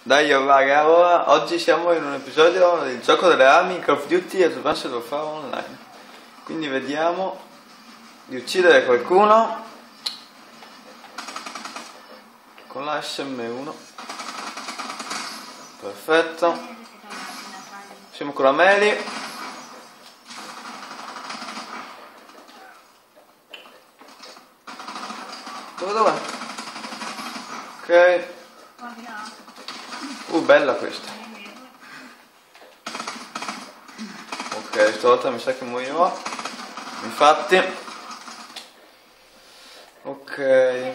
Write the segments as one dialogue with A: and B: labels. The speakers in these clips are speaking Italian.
A: Dai raga, oggi siamo in un episodio del gioco delle armi Call of Duty Advanced Warfare Online. Quindi vediamo di uccidere qualcuno con la SM1. Perfetto. Siamo con la Meli. Dov'è? Ok. Bella questa. Ok, stavolta mi sa che morirò. Infatti. Ok.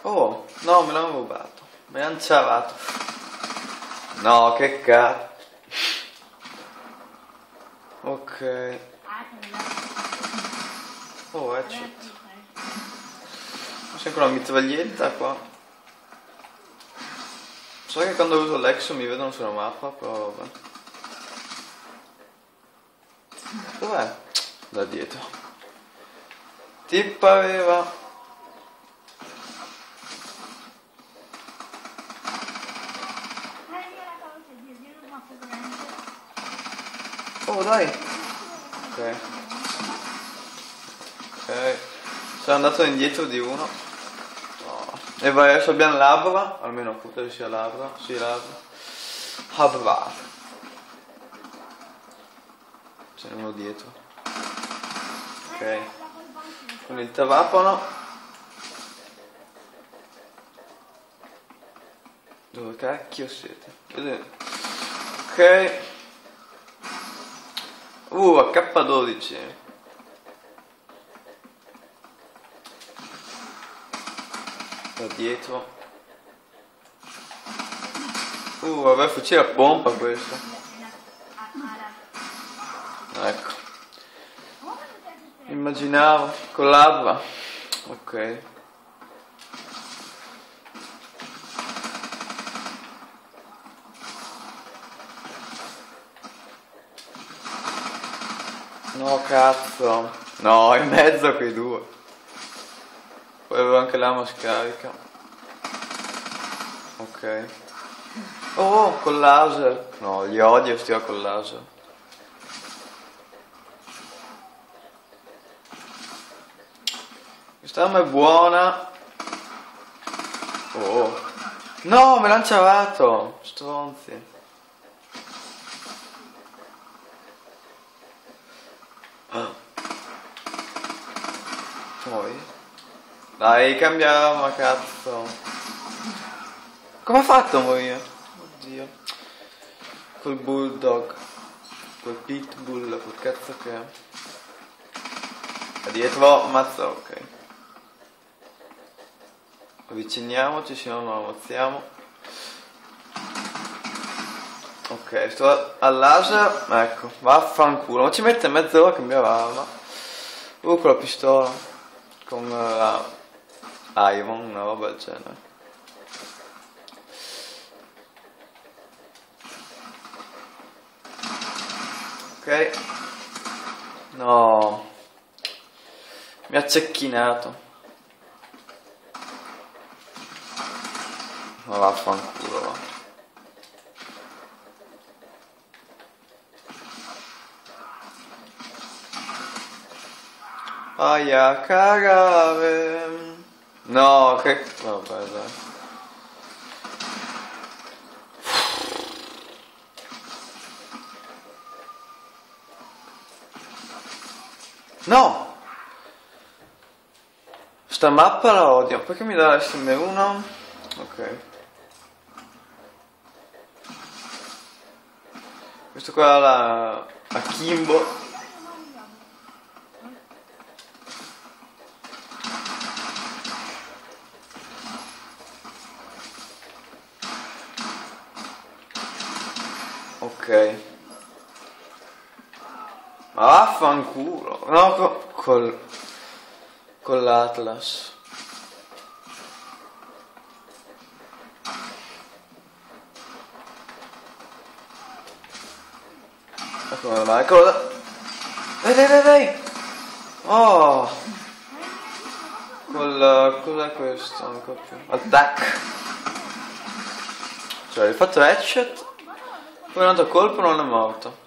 A: Oh, no, me l'hanno rubato. Me l'hanno ciavato. No, che cazzo. Ok. Oh, headshot. C'è ancora una mitraglietta qua. So che quando uso l'exo mi vedono sulla mappa, però vabbè. Dov'è? Da dietro. Ti pareva? Oh dai. Ok. Ok. Sono andato indietro di uno. No. E vai, adesso abbiamo l'Abra. Almeno credo sia l'Abra. Sì, l'Abra. Abra. Ce n'è uno dietro. Ok. Con il trapano. Dove cacchio siete? Ok. AK12. Da dietro. Vabbè, fucile a pompa questo. Ecco. Immaginavo. Con l'Abra. Ok. No, cazzo. No, in mezzo a quei due. Poi avevo anche l'arma scarica. Ok. Oh, col laser. No, li odio sti col laser. Quest'arma è buona. Oh. No, me l'hanno ciavato. Stronzi. Poi. Dai, cambia arma, cazzo. Come ha fatto a morire? Oddio. Col bulldog. Col pitbull, quel cazzo che è. Da dietro, mazza, ok. Avviciniamoci, se no non ammazziamo. Ok, sto al laser. Ecco, vaffanculo. Ma ci mette mezz'ora a cambiare arma. Con la pistola. Con la Iron, una roba del genere. Ok. No. Mi ha cecchinato. Ma vaffanculo, va. Vai a cagare. No, che... vabbè, dai. No! Sta mappa la odio. Perché mi dà l'SM1? Ok. Questo qua la Kimbo. Ok. Ma vaffanculo. No, con l'Atlas. Eccolo là, eccolo là. Dai, dai, dai, dai. Oh! Cos'è questo? Non capisco più. Attack! Cioè, hai fatto headshot, poi un altro colpo non è morto.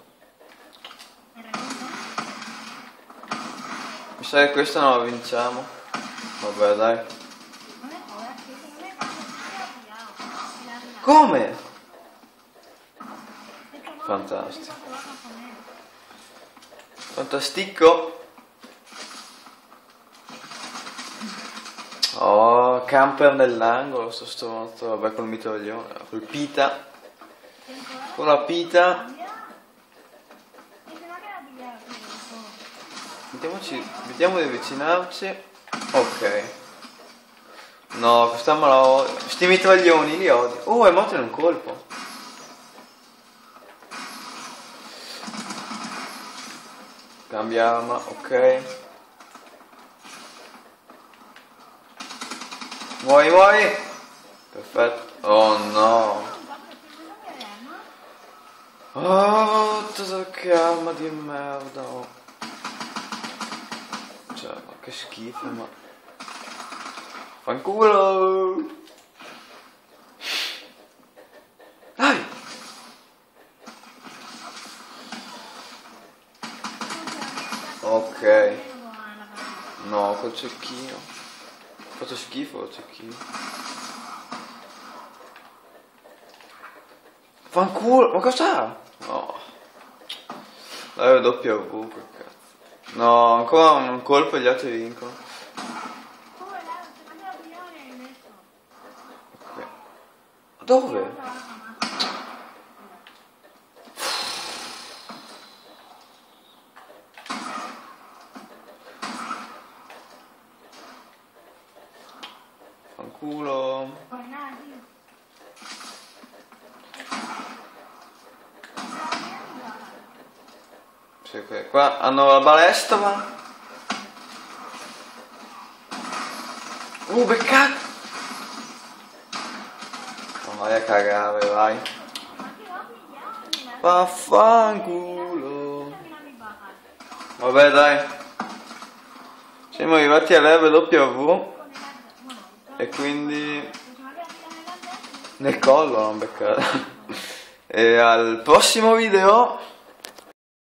A: Mi sa che questo non lo vinciamo. Vabbè, dai. Come? Fantastico. Fantastico. Oh, camper nell'angolo, sto stronzo. Vabbè, col mitraglione. Col pita. Con la pita. Vediamo di avvicinarci. Ok. No, questa me la odio. Sti mitraglioni li odio. Oh, è morto in un colpo. Cambia arma, ok. Muori. Perfetto. Oh no. Oh, che arma di merda. Oh. Cioè, ma che schifo, ma... Fanculo! Dai! Ok. No, col cecchino. Faccio schifo col cecchino. Fanculo! Ma cos'ha? No. Dai, W, che cazzo. No, ancora un colpo e gli altri vincono. Ok. Dove? Fanculo. Sì, qua hanno la balestra. Beccato! Non vai a cagare, vai. Vaffanculo. Vabbè, dai. Siamo arrivati a level W. E quindi... nel collo non beccare. E al prossimo video...